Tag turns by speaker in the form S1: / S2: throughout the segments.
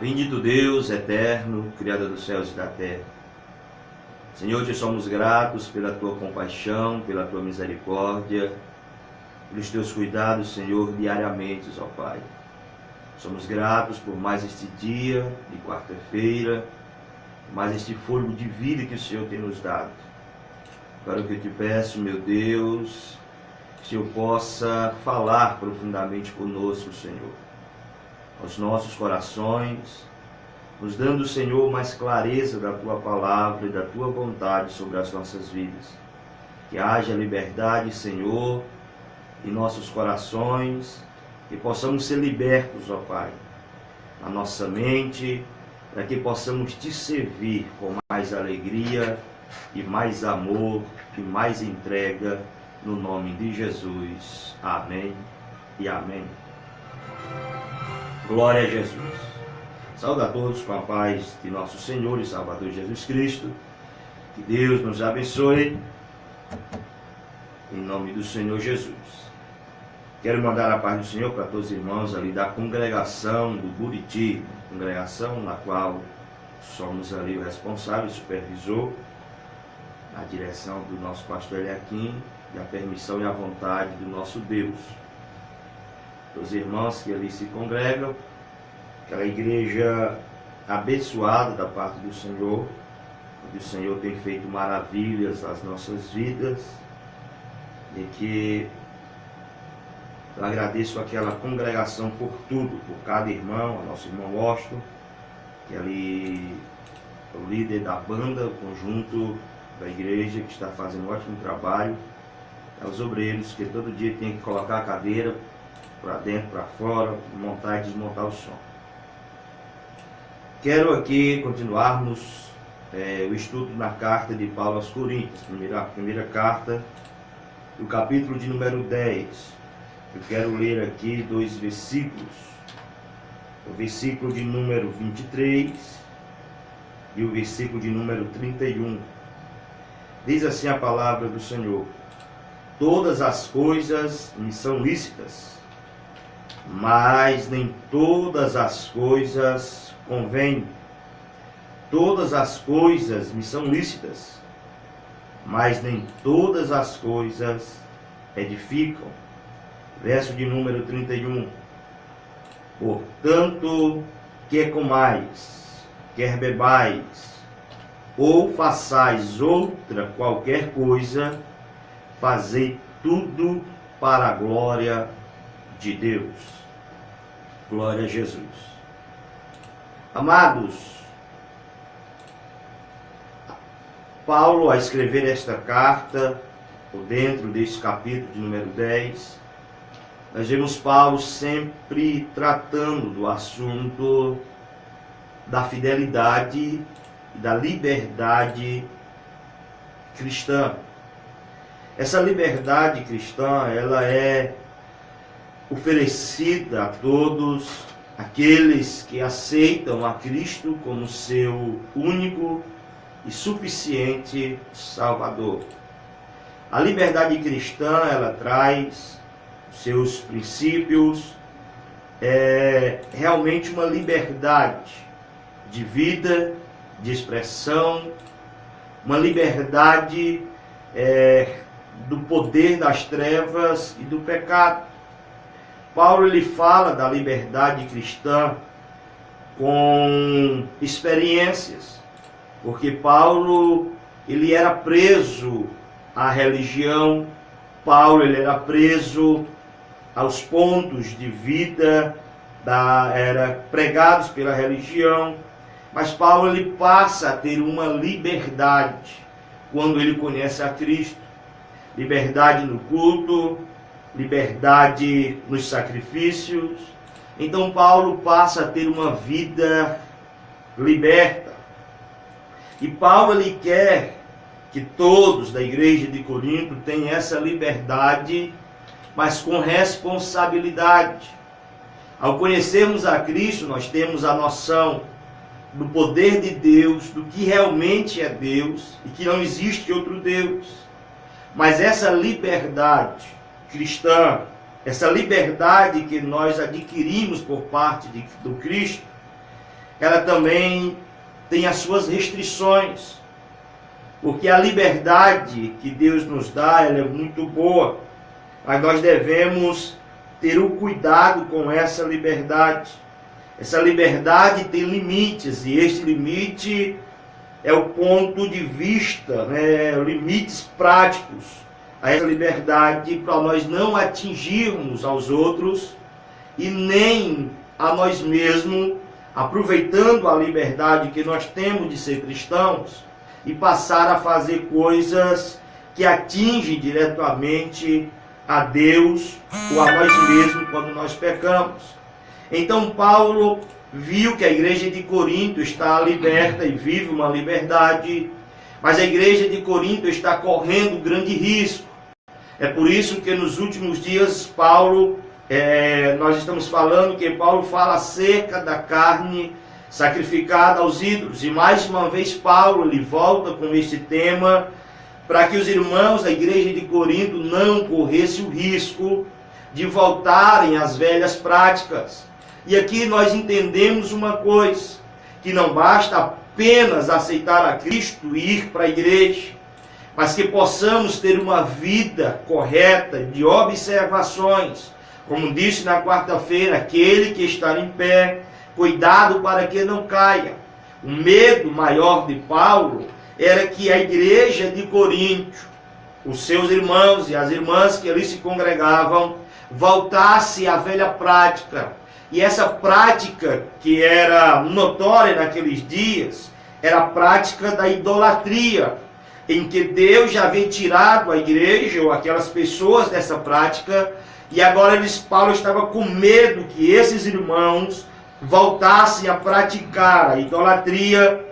S1: Bendito Deus eterno, Criador dos céus e da terra. Senhor, te somos gratos pela tua compaixão, pela tua misericórdia, pelos teus cuidados, Senhor, diariamente, ó Pai. Somos gratos por mais este dia de quarta-feira, mais este fôlego de vida que o Senhor tem nos dado. Agora o que eu te peço, meu Deus, que o Senhor possa falar profundamente conosco, Senhor, aos nossos corações, nos dando, Senhor, mais clareza da Tua palavra e da Tua vontade sobre as nossas vidas. Que haja liberdade, Senhor, em nossos corações, que possamos ser libertos, ó Pai, na nossa mente, para que possamos Te servir com mais alegria e mais amor e mais entrega, no nome de Jesus. Amém e amém. Glória a Jesus. Saúde a todos com a paz de nosso Senhor e Salvador Jesus Cristo. Que Deus nos abençoe, em nome do Senhor Jesus. Quero mandar a paz do Senhor para todos os irmãos ali da congregação do Buriti, congregação na qual somos ali o responsável, o supervisor, na direção do nosso pastor Eliakim, e a permissão e a vontade do nosso Deus. Os irmãos que ali se congregam, aquela igreja abençoada da parte do Senhor, onde o Senhor tem feito maravilhas nas nossas vidas, e que eu agradeço aquela congregação por tudo, por cada irmão, o nosso irmão Washington, que ali é o líder da banda, o conjunto da igreja, que está fazendo um ótimo trabalho, aos obreiros, que todo dia tem que colocar a cadeira para dentro, para fora, montar e desmontar o som. Quero aqui continuarmos o estudo na carta de Paulo aos Coríntios, primeira carta, do capítulo de número 10. Eu quero ler aqui 2 versículos, o versículo de número 23 e o versículo de número 31. Diz assim a palavra do Senhor: todas as coisas me são lícitas, mas nem todas as coisas convêm. Todas as coisas me são lícitas, mas nem todas as coisas edificam. Verso de número 31. Portanto, quer comais, quer bebais, ou façais outra qualquer coisa, fazei tudo para a glória de Deus. Glória a Jesus. Amados, Paulo, a escrever esta carta, por dentro deste capítulo de número 10, nós vemos Paulo sempre tratando do assunto da fidelidade e da liberdade cristã. Essa liberdade cristã, ela é oferecida a todos aqueles que aceitam a Cristo como seu único e suficiente Salvador. A liberdade cristã, ela traz seus princípios, é realmente uma liberdade de vida, de expressão, uma liberdade do poder das trevas e do pecado. Paulo, ele fala da liberdade cristã com experiências, porque Paulo, ele era preso à religião, Paulo, ele era preso aos pontos de vida era pregados pela religião, mas Paulo, ele passa a ter uma liberdade quando ele conhece a Cristo. Liberdade no culto, liberdade nos sacrifícios. Então Paulo passa a ter uma vida liberta. E Paulo, ele quer que todos da igreja de Corinto tenham essa liberdade, mas com responsabilidade. Ao conhecermos a Cristo, nós temos a noção do poder de Deus, do que realmente é Deus e que não existe outro Deus. Mas essa liberdade cristã, essa liberdade que nós adquirimos por parte do Cristo, ela também tem as suas restrições. Porque a liberdade que Deus nos dá, ela é muito boa. Mas nós devemos ter o cuidado com essa liberdade. Essa liberdade tem limites, e este limite é o ponto de vista, limites práticos a essa liberdade, para nós não atingirmos aos outros e nem a nós mesmos, aproveitando a liberdade que nós temos de ser cristãos e passar a fazer coisas que atingem diretamente a Deus ou a nós mesmos quando nós pecamos. Então Paulo viu que a igreja de Corinto está liberta e vive uma liberdade, mas a igreja de Corinto está correndo grande risco. É por isso que nos últimos dias nós estamos falando que Paulo fala acerca da carne sacrificada aos ídolos. E mais uma vez Paulo ele volta com este tema para que os irmãos da igreja de Corinto não corressem o risco de voltarem às velhas práticas. E aqui nós entendemos uma coisa, que não basta apenas aceitar a Cristo e ir para a igreja, mas que possamos ter uma vida correta de observações. Como disse na quarta-feira, aquele que está em pé, cuidado para que não caia. O medo maior de Paulo era que a igreja de Corinto, os seus irmãos e as irmãs que ali se congregavam, voltasse à velha prática. E essa prática que era notória naqueles dias, era a prática da idolatria, em que Deus já havia tirado a igreja ou aquelas pessoas dessa prática, e agora Paulo estava com medo que esses irmãos voltassem a praticar a idolatria,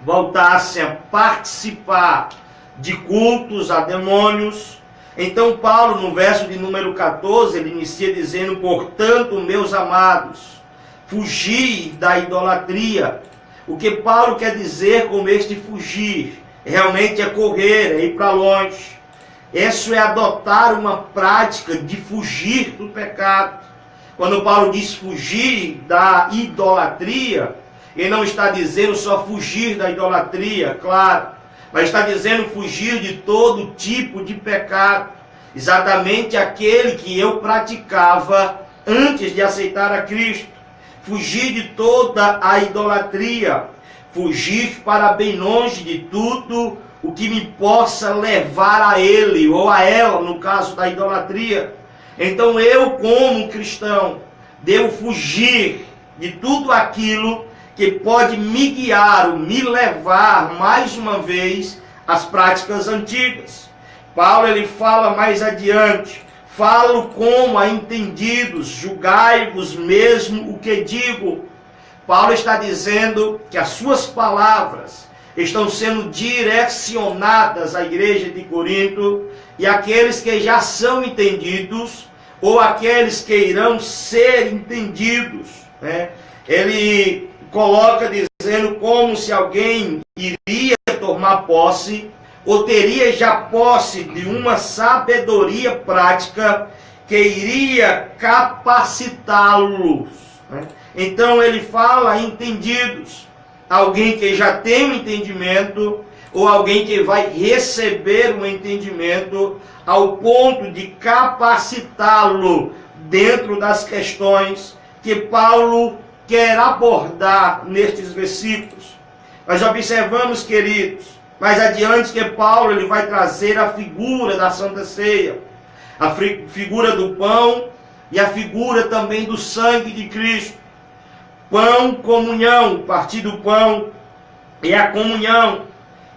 S1: voltassem a participar de cultos a demônios. Então Paulo, no verso de número 14, ele inicia dizendo: portanto, meus amados, fugi da idolatria. O que Paulo quer dizer com este fugir? Realmente é correr, é ir para longe. Isso é adotar uma prática de fugir do pecado. Quando Paulo diz fugir da idolatria, ele não está dizendo só fugir da idolatria, claro, mas está dizendo fugir de todo tipo de pecado. Exatamente aquele que eu praticava antes de aceitar a Cristo. Fugir de toda a idolatria. Fugir para bem longe de tudo o que me possa levar a ele ou a ela, no caso da idolatria. Então eu, como cristão, devo fugir de tudo aquilo que pode me guiar ou me levar mais uma vez às práticas antigas. Paulo ele fala mais adiante: falo como a entendidos, julgai-vos mesmo o que digo. Paulo está dizendo que as suas palavras estão sendo direcionadas à igreja de Corinto e aqueles que já são entendidos ou aqueles que irão ser entendidos. Ele coloca dizendo como se alguém iria tomar posse ou teria já posse de uma sabedoria prática que iria capacitá-los. Então ele fala entendidos, alguém que já tem um entendimento ou alguém que vai receber um entendimento ao ponto de capacitá-lo dentro das questões que Paulo quer abordar nestes versículos. Nós observamos, queridos, mais adiante que Paulo ele vai trazer a figura da Santa Ceia, a figura do pão e a figura também do sangue de Cristo. Pão, comunhão, partir do pão é a comunhão.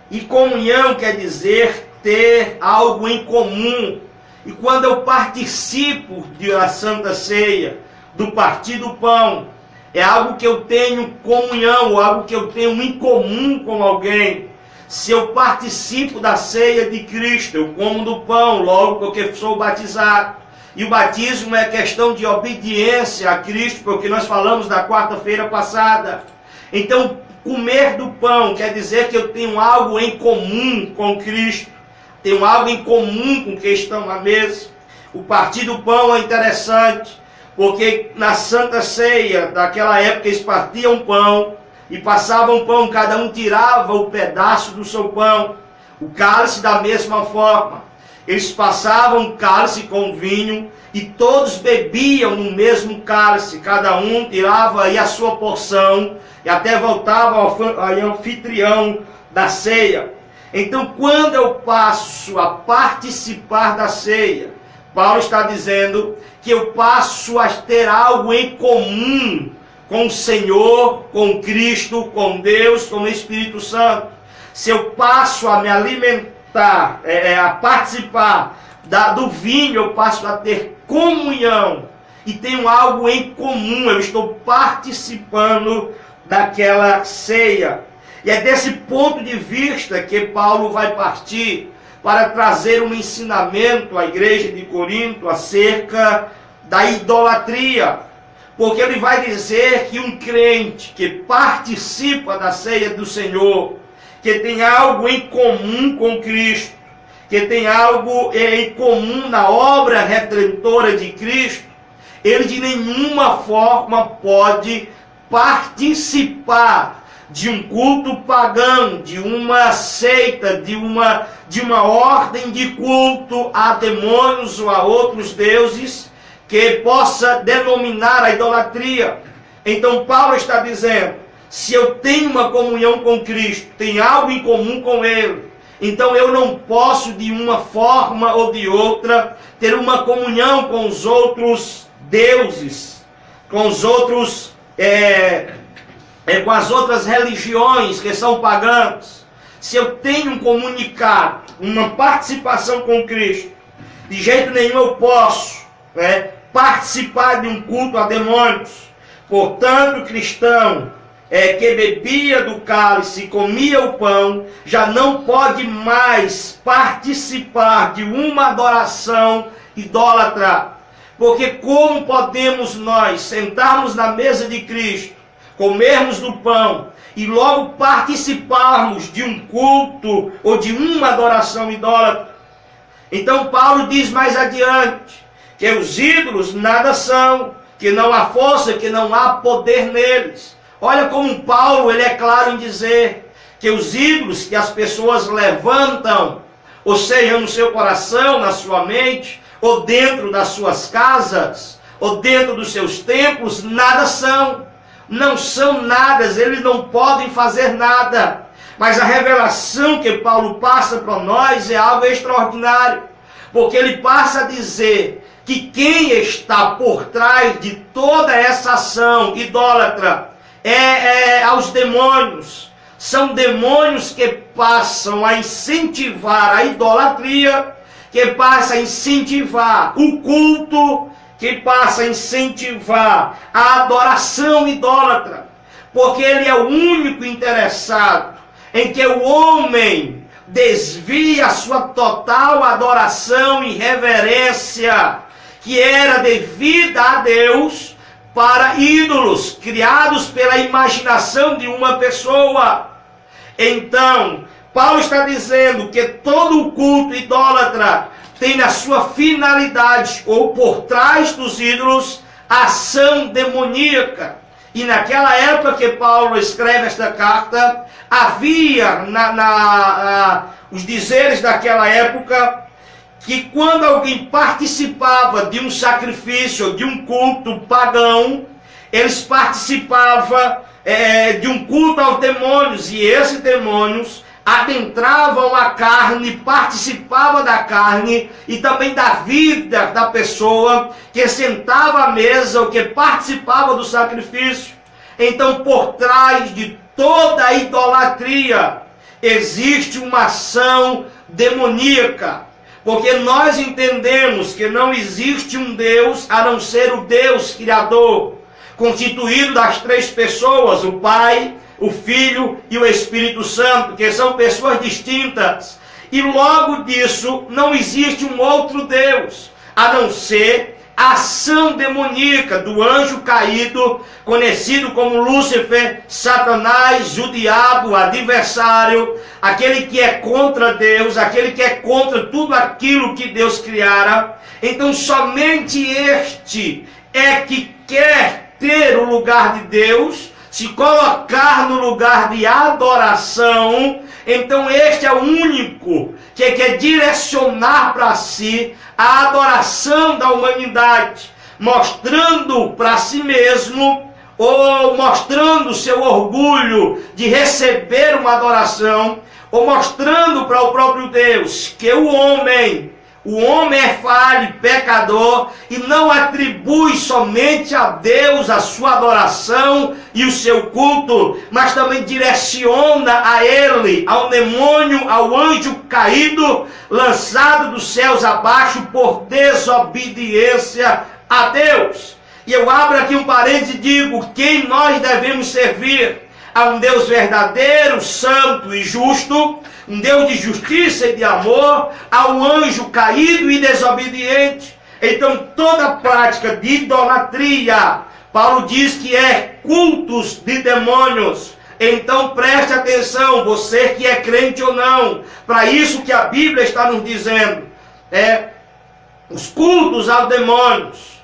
S1: E comunhão quer dizer ter algo em comum. E quando eu participo da Santa Ceia, do partir do pão, é algo que eu tenho comunhão, ou algo que eu tenho em comum com alguém. Se eu participo da ceia de Cristo, eu como do pão, logo porque sou batizado. E o batismo é questão de obediência a Cristo, porque nós falamos na quarta-feira passada. Então, comer do pão quer dizer que eu tenho algo em comum com Cristo. Tenho algo em comum com quem estão à mesa. O partir do pão é interessante, porque na Santa Ceia, daquela época, eles partiam pão e passavam pão, cada um tirava o pedaço do seu pão. O cálice da mesma forma. Eles passavam o cálice com vinho e todos bebiam no mesmo cálice. Cada um tirava aí a sua porção e até voltava ao anfitrião da ceia. Então, quando eu passo a participar da ceia, Paulo está dizendo que eu passo a ter algo em comum com o Senhor, com Cristo, com Deus, com o Espírito Santo. Se eu passo a me alimentar, a participar do vinho, eu passo a ter comunhão e tenho algo em comum, eu estou participando daquela ceia. E é desse ponto de vista que Paulo vai partir para trazer um ensinamento à igreja de Corinto acerca da idolatria. Porque ele vai dizer que um crente que participa da ceia do Senhor, que tem algo em comum com Cristo, que tem algo em comum na obra redentora de Cristo, ele de nenhuma forma pode participar de um culto pagão, de uma seita, de uma ordem de culto a demônios ou a outros deuses que possa denominar a idolatria. Então Paulo está dizendo, se eu tenho uma comunhão com Cristo, tenho algo em comum com Ele, então eu não posso de uma forma ou de outra ter uma comunhão com os outros deuses, com os outros com as outras religiões que são pagãs. Se eu tenho um comunicado, uma participação com Cristo, de jeito nenhum eu posso participar de um culto a demônios. Portanto, o cristão que bebia do cálice e comia o pão, já não pode mais participar de uma adoração idólatra. Porque como podemos nós sentarmos na mesa de Cristo, comermos do pão e logo participarmos de um culto ou de uma adoração idólatra? Então Paulo diz mais adiante que os ídolos nada são, que não há força, que não há poder neles. Olha como Paulo ele é claro em dizer que os ídolos que as pessoas levantam, ou seja, no seu coração, na sua mente, ou dentro das suas casas, ou dentro dos seus templos, nada são. Não são nada, eles não podem fazer nada. Mas a revelação que Paulo passa para nós é algo extraordinário. Porque ele passa a dizer que quem está por trás de toda essa ação idólatra aos demônios. São demônios que passam a incentivar a idolatria, que passam a incentivar o culto, que passa a incentivar a adoração idólatra, porque ele é o único interessado em que o homem desvie a sua total adoração e reverência, que era devida a Deus, para ídolos criados pela imaginação de uma pessoa. Então, Paulo está dizendo que todo o culto idólatra tem na sua finalidade, ou por trás dos ídolos, ação demoníaca. E naquela época que Paulo escreve esta carta, havia os dizeres daquela época, que quando alguém participava de um sacrifício, de um culto pagão, eles participavam de um culto aos demônios, e esses demônios adentravam a carne, participavam da carne e também da vida da pessoa que sentava à mesa ou que participava do sacrifício. Então, por trás de toda a idolatria existe uma ação demoníaca, porque nós entendemos que não existe um Deus a não ser o Deus Criador, constituído das três pessoas, o Pai, o Filho e o Espírito Santo, que são pessoas distintas. E logo disso não existe um outro Deus, a não ser a ação demoníaca do anjo caído, conhecido como Lúcifer, Satanás, o diabo, o adversário, aquele que é contra Deus, aquele que é contra tudo aquilo que Deus criara. Então somente este é que quer ter o lugar de Deus, se colocar no lugar de adoração, então este é o único que quer direcionar para si a adoração da humanidade, mostrando para si mesmo, ou mostrando seu orgulho de receber uma adoração, ou mostrando para o próprio Deus que o homem é falho, pecador, e não atribui somente a Deus a sua adoração e o seu culto, mas também direciona a ele, ao demônio, ao anjo caído, lançado dos céus abaixo por desobediência a Deus. E eu abro aqui um parênteses e digo: quem nós devemos servir? A um Deus verdadeiro, santo e justo, um Deus de justiça e de amor, a um anjo caído e desobediente. Então toda prática de idolatria, Paulo diz que é cultos de demônios. Então preste atenção, você que é crente ou não, para isso que a Bíblia está nos dizendo, os cultos aos demônios.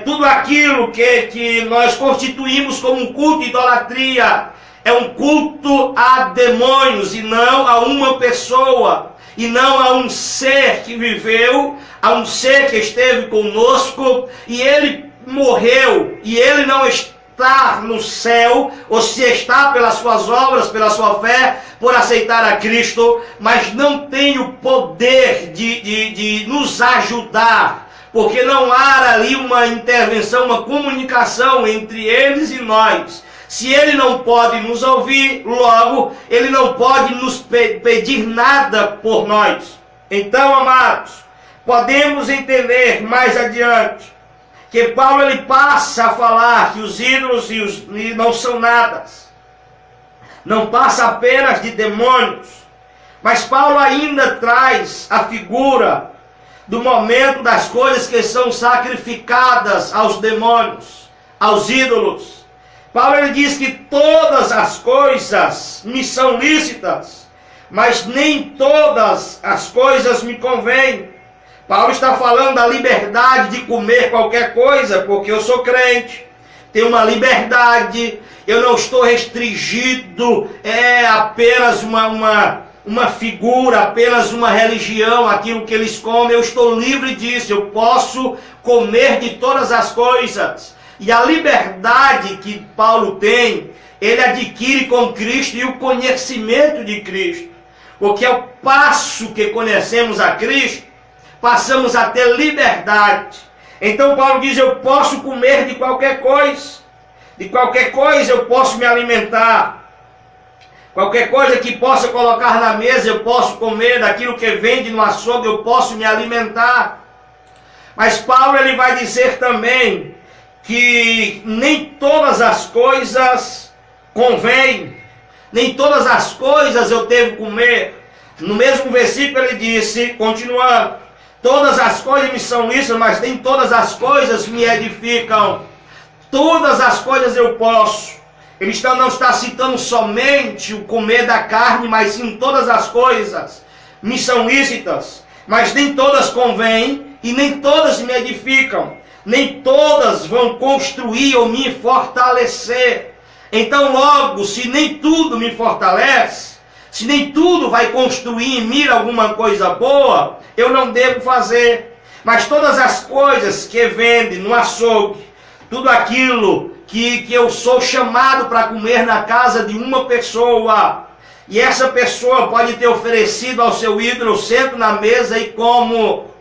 S1: Tudo aquilo que nós constituímos como um culto de idolatria é um culto a demônios e não a uma pessoa, e não a um ser que viveu, a um ser que esteve conosco e ele morreu e ele não está no céu, ou se está pelas suas obras, pela sua fé, por aceitar a Cristo, mas não tem o poder de nos ajudar. Porque não há ali uma intervenção, uma comunicação entre eles e nós. Se ele não pode nos ouvir, logo, ele não pode nos pedir nada por nós. Então, amados, podemos entender mais adiante que Paulo ele passa a falar que os ídolos e não são nada. Não passa apenas de demônios. Mas Paulo ainda traz a figura do momento das coisas que são sacrificadas aos demônios, aos ídolos. Paulo ele diz que todas as coisas me são lícitas, mas nem todas as coisas me convêm. Paulo está falando da liberdade de comer qualquer coisa, porque eu sou crente, tenho uma liberdade, eu não estou restringido, apenas uma figura, apenas uma religião, aquilo que eles comem, eu estou livre disso, eu posso comer de todas as coisas. E a liberdade que Paulo tem, ele adquire com Cristo e o conhecimento de Cristo. Porque ao passo que conhecemos a Cristo, passamos a ter liberdade. Então Paulo diz: eu posso comer de qualquer coisa eu posso me alimentar. Qualquer coisa que possa colocar na mesa, eu posso comer. Daquilo que vende no açougue, eu posso me alimentar. Mas Paulo ele vai dizer também que nem todas as coisas convêm. Nem todas as coisas eu devo comer. No mesmo versículo ele disse, continuando: todas as coisas me são lícitas, mas nem todas as coisas me edificam. Todas as coisas eu posso. Ele não está citando somente o comer da carne, mas sim todas as coisas me são lícitas, mas nem todas convêm e nem todas me edificam, nem todas vão construir ou me fortalecer. Então logo, se nem tudo me fortalece, se nem tudo vai construir em mim alguma coisa boa, eu não devo fazer. Mas todas as coisas que vendem no açougue, tudo aquilo que eu sou chamado para comer na casa de uma pessoa, e essa pessoa pode ter oferecido ao seu ídolo, eu sento na mesa e como.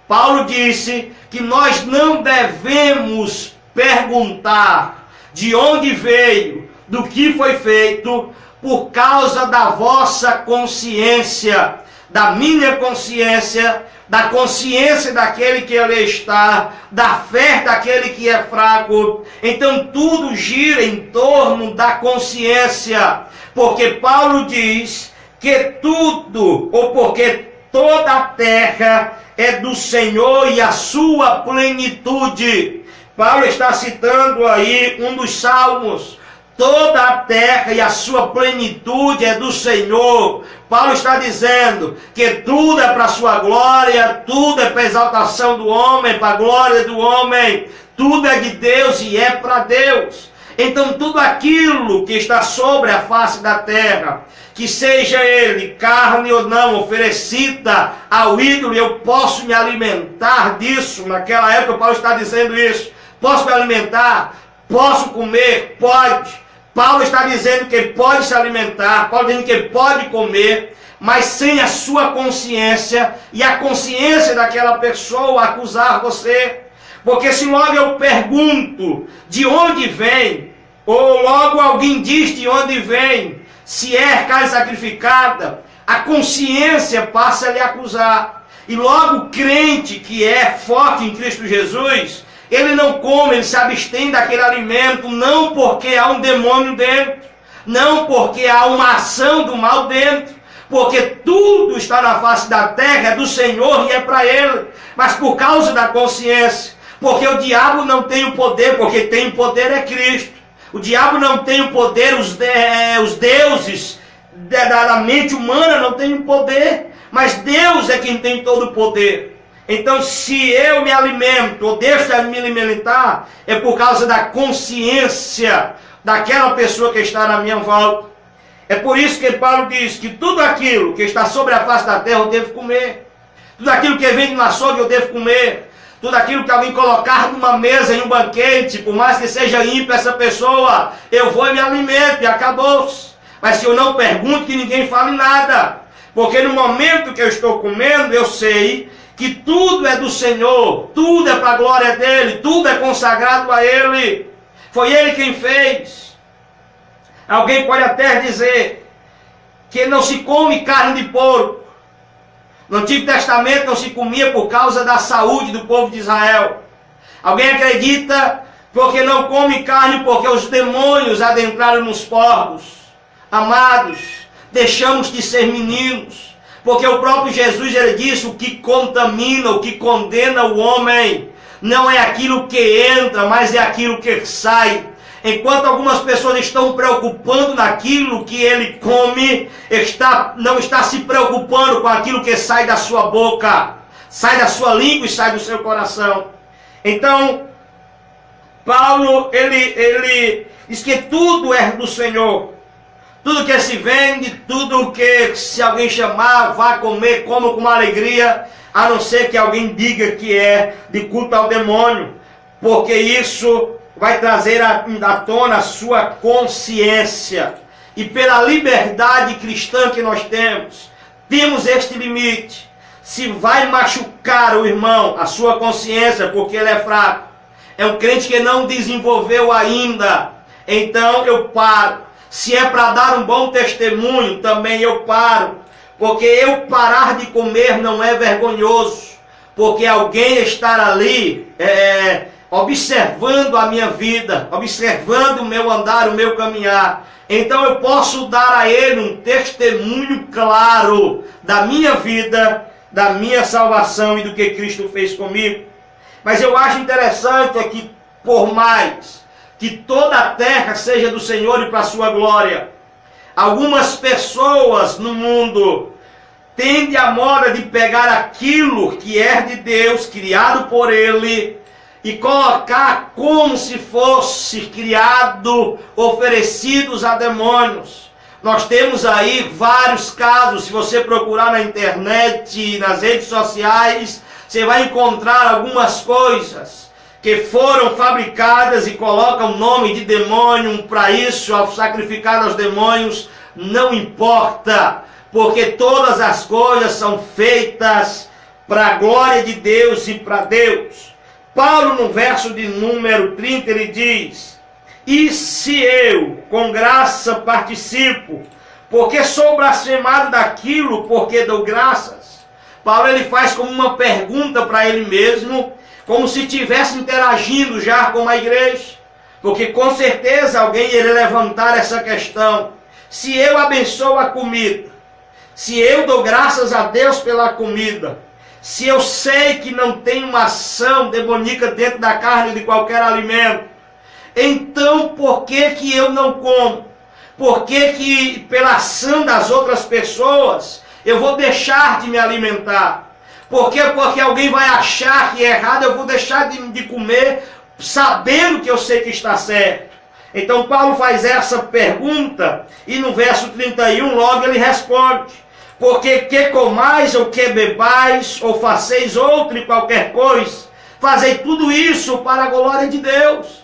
S1: Paulo disse que nós não devemos perguntar de onde veio, do que foi feito, por causa da vossa consciência, da minha consciência, da consciência daquele que ele está, da fé daquele que é fraco. Então tudo gira em torno da consciência, porque Paulo diz que tudo, ou porque toda a terra é do Senhor e a sua plenitude. Paulo está citando aí um dos salmos: toda a terra e a sua plenitude é do Senhor. Paulo está dizendo que tudo é para a sua glória, tudo é para a exaltação do homem, para a glória do homem, tudo é de Deus e é para Deus. Então tudo aquilo que está sobre a face da terra, que seja ele carne ou não, oferecida ao ídolo, eu posso me alimentar disso. Naquela época Paulo está dizendo isso. Posso me alimentar? Posso comer? Pode. Paulo está dizendo que pode se alimentar, Paulo está dizendo que pode comer, mas sem a sua consciência e a consciência daquela pessoa acusar você. Porque se logo eu pergunto de onde vem, ou logo alguém diz de onde vem, se é carne sacrificada, a consciência passa a lhe acusar. E logo o crente que é forte em Cristo Jesus, ele não come, ele se abstém daquele alimento, não porque há um demônio dentro, não porque há uma ação do mal dentro, porque tudo está na face da terra, é do Senhor e é para Ele, mas por causa da consciência, porque o diabo não tem o poder, porque tem o poder é Cristo. O diabo não tem o poder, os deuses da mente humana não têm o poder, mas Deus é quem tem todo o poder. Então, se eu me alimento ou deixo de me alimentar, é por causa da consciência daquela pessoa que está na minha volta. É por isso que Paulo diz que tudo aquilo que está sobre a face da terra eu devo comer. Tudo aquilo que vem do açougue eu devo comer. Tudo aquilo que alguém colocar numa mesa, em um banquete, por mais que seja ímpio essa pessoa, eu vou e me alimento e acabou-se. Mas se eu não pergunto, que ninguém fale nada. Porque no momento que eu estou comendo, eu sei que tudo é do Senhor, tudo é para a glória dEle, tudo é consagrado a Ele. Foi Ele quem fez. Alguém pode até dizer que não se come carne de porco. No Antigo Testamento não se comia por causa da saúde do povo de Israel. Alguém acredita porque não come carne porque os demônios adentraram nos porcos. Amados, deixamos de ser meninos. Porque o próprio Jesus, ele disse, o que contamina, o que condena o homem, não é aquilo que entra, mas é aquilo que sai. Enquanto algumas pessoas estão preocupando naquilo que ele come, não está se preocupando com aquilo que sai da sua boca, sai da sua língua e sai do seu coração. Então, Paulo, ele diz que tudo é do Senhor. Tudo que se vende, tudo que se alguém chamar, vá comer, coma com uma alegria, a não ser que alguém diga que é de culto ao demônio, porque isso vai trazer à tona a sua consciência. E pela liberdade cristã que nós temos este limite. Se vai machucar o irmão, a sua consciência, porque ele é fraco, é um crente que não desenvolveu ainda, então eu paro. Se é para dar um bom testemunho, também eu paro. Porque eu parar de comer não é vergonhoso. Porque alguém estar ali observando a minha vida, observando o meu andar, o meu caminhar. Então eu posso dar a ele um testemunho claro da minha vida, da minha salvação e do que Cristo fez comigo. Mas eu acho interessante que por mais que toda a terra seja do Senhor e para a sua glória, algumas pessoas no mundo tendem a moda de pegar aquilo que é de Deus, criado por Ele, e colocar como se fosse criado, oferecidos a demônios. Nós temos aí vários casos, se você procurar na internet, nas redes sociais, você vai encontrar algumas coisas que foram fabricadas e colocam o nome de demônio para isso, ao sacrificar aos demônios, não importa, porque todas as coisas são feitas para a glória de Deus e para Deus. Paulo, no verso de número 30, ele diz: e se eu, com graça, participo, porque sou blasfemado daquilo, porque dou graças? Paulo, ele faz como uma pergunta para ele mesmo, como se estivesse interagindo já com a igreja, porque com certeza alguém iria levantar essa questão. Se eu abençoo a comida, se eu dou graças a Deus pela comida, se eu sei que não tem uma ação demoníaca dentro da carne de qualquer alimento, então por que eu não como? Por que pela ação das outras pessoas eu vou deixar de me alimentar? Por quê? Porque alguém vai achar que é errado, eu vou deixar de comer, sabendo que eu sei que está certo. Então Paulo faz essa pergunta e no verso 31 logo ele responde: porque que comais ou que bebais ou faceis outra e qualquer coisa, fazei tudo isso para a glória de Deus.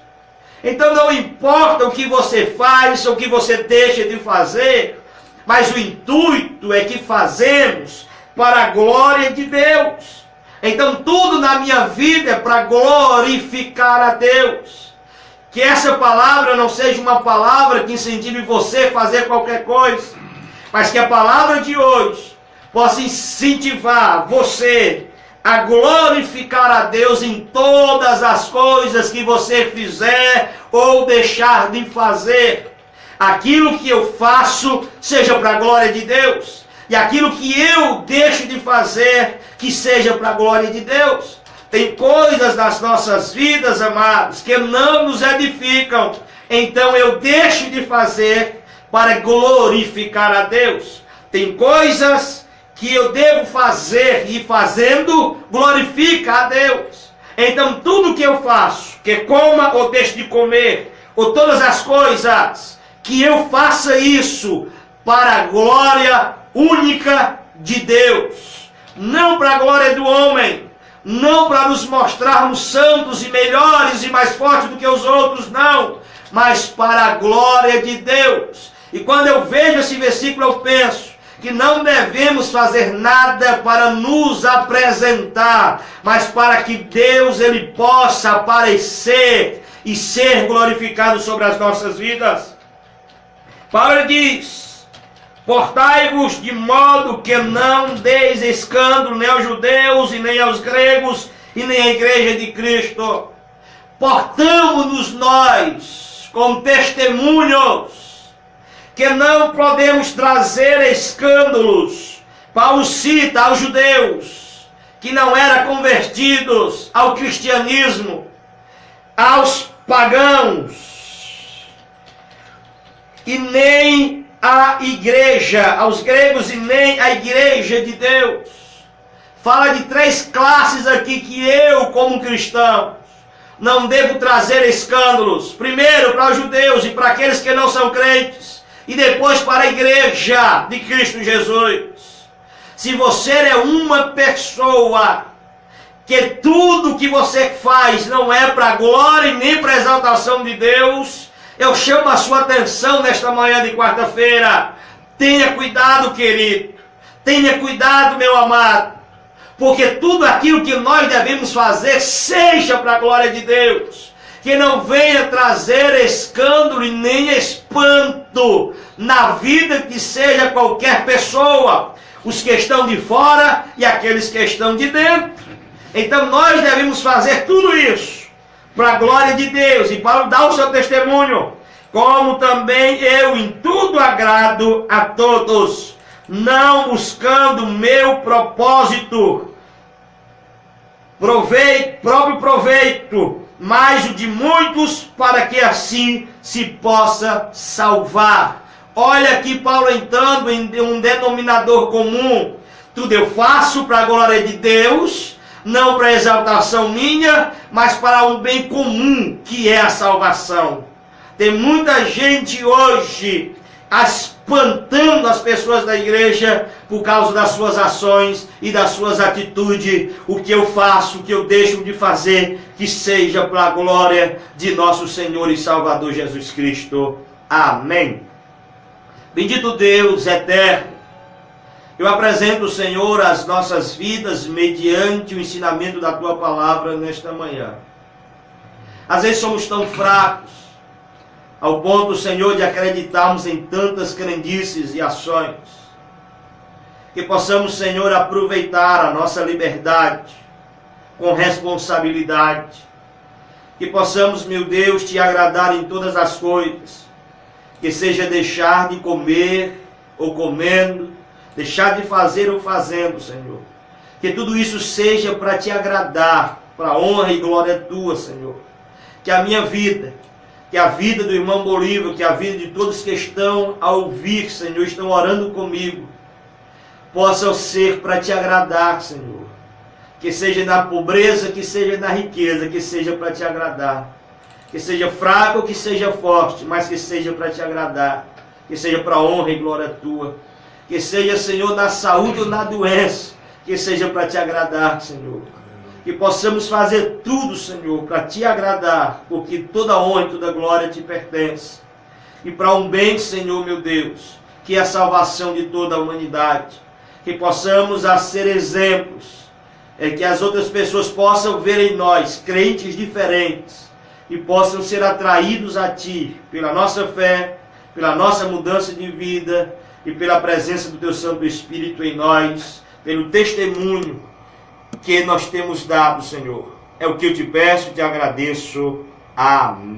S1: Então não importa o que você faz ou o que você deixa de fazer, mas o intuito é que fazemos para a glória de Deus. Então tudo na minha vida é para glorificar a Deus. Que essa palavra não seja uma palavra que incentive você a fazer qualquer coisa, mas que a palavra de hoje possa incentivar você a glorificar a Deus em todas as coisas que você fizer ou deixar de fazer. Aquilo que eu faço seja para a glória de Deus, e aquilo que eu deixo de fazer que seja para a glória de Deus. Tem coisas nas nossas vidas, amados, que não nos edificam, então eu deixo de fazer para glorificar a Deus. Tem coisas que eu devo fazer e fazendo glorifica a Deus. Então tudo que eu faço, que coma ou deixe de comer, ou todas as coisas, que eu faça isso para a glória única de Deus, não para a glória do homem, não para nos mostrarmos santos e melhores e mais fortes do que os outros, não, mas para a glória de Deus. E quando eu vejo esse versículo eu penso que não devemos fazer nada para nos apresentar, mas para que Deus ele possa aparecer e ser glorificado sobre as nossas vidas. Paulo diz: portai-vos de modo que não deis escândalo nem aos judeus e nem aos gregos e nem à igreja de Cristo. Portamo-nos nós como testemunhos, que não podemos trazer escândalos. Paulo cita aos judeus que não eram convertidos ao cristianismo, aos pagãos, e nem à igreja, aos gregos e nem à igreja de Deus. Fala de três classes aqui que eu, como cristão, não devo trazer escândalos. Primeiro para os judeus e para aqueles que não são crentes, e depois para a igreja de Cristo Jesus. Se você é uma pessoa que tudo que você faz não é para a glória e nem para a exaltação de Deus, eu chamo a sua atenção nesta manhã de quarta-feira. Tenha cuidado, querido. Tenha cuidado, meu amado. Porque tudo aquilo que nós devemos fazer seja para a glória de Deus. Que não venha trazer escândalo e nem espanto na vida que seja qualquer pessoa. Os que estão de fora e aqueles que estão de dentro. Então nós devemos fazer tudo isso para a glória de Deus. E Paulo dá o seu testemunho: como também eu em tudo agrado a todos, não buscando meu propósito, próprio proveito, mas o de muitos, para que assim se possa salvar. Olha aqui Paulo entrando em um denominador comum. Tudo eu faço para a glória de Deus, não para a exaltação minha, mas para um bem comum, que é a salvação. Tem muita gente hoje espantando as pessoas da igreja por causa das suas ações e das suas atitudes. O que eu faço, o que eu deixo de fazer, que seja para a glória de nosso Senhor e Salvador Jesus Cristo. Amém. Bendito Deus eterno, eu apresento, Senhor, as nossas vidas mediante o ensinamento da Tua Palavra nesta manhã. Às vezes somos tão fracos, ao ponto, Senhor, de acreditarmos em tantas crendices e ações. Que possamos, Senhor, aproveitar a nossa liberdade com responsabilidade. Que possamos, meu Deus, Te agradar em todas as coisas. Que seja deixar de comer ou comendo, deixar de fazer ou fazendo, Senhor. Que tudo isso seja para Te agradar, para a honra e glória Tua, Senhor. Que a minha vida, que a vida do irmão Bolívar, que a vida de todos que estão a ouvir, Senhor, estão orando comigo, possam ser para Te agradar, Senhor. Que seja na pobreza, que seja na riqueza, que seja para Te agradar. que seja fraco ou que seja forte, mas que seja para te agradar, que seja para a honra e glória tua, que seja, Senhor, na saúde ou na doença, que seja para te agradar, Senhor. Que possamos fazer tudo, Senhor, para te agradar, porque toda honra e toda glória te pertence. E para um bem, Senhor, meu Deus, que é a salvação de toda a humanidade. Que possamos ser exemplos, que as outras pessoas possam ver em nós, crentes diferentes, e possam ser atraídos a Ti, pela nossa fé, pela nossa mudança de vida, e pela presença do Teu Santo Espírito em nós, pelo testemunho que nós temos dado, Senhor. É o que eu te peço e te agradeço. Amém.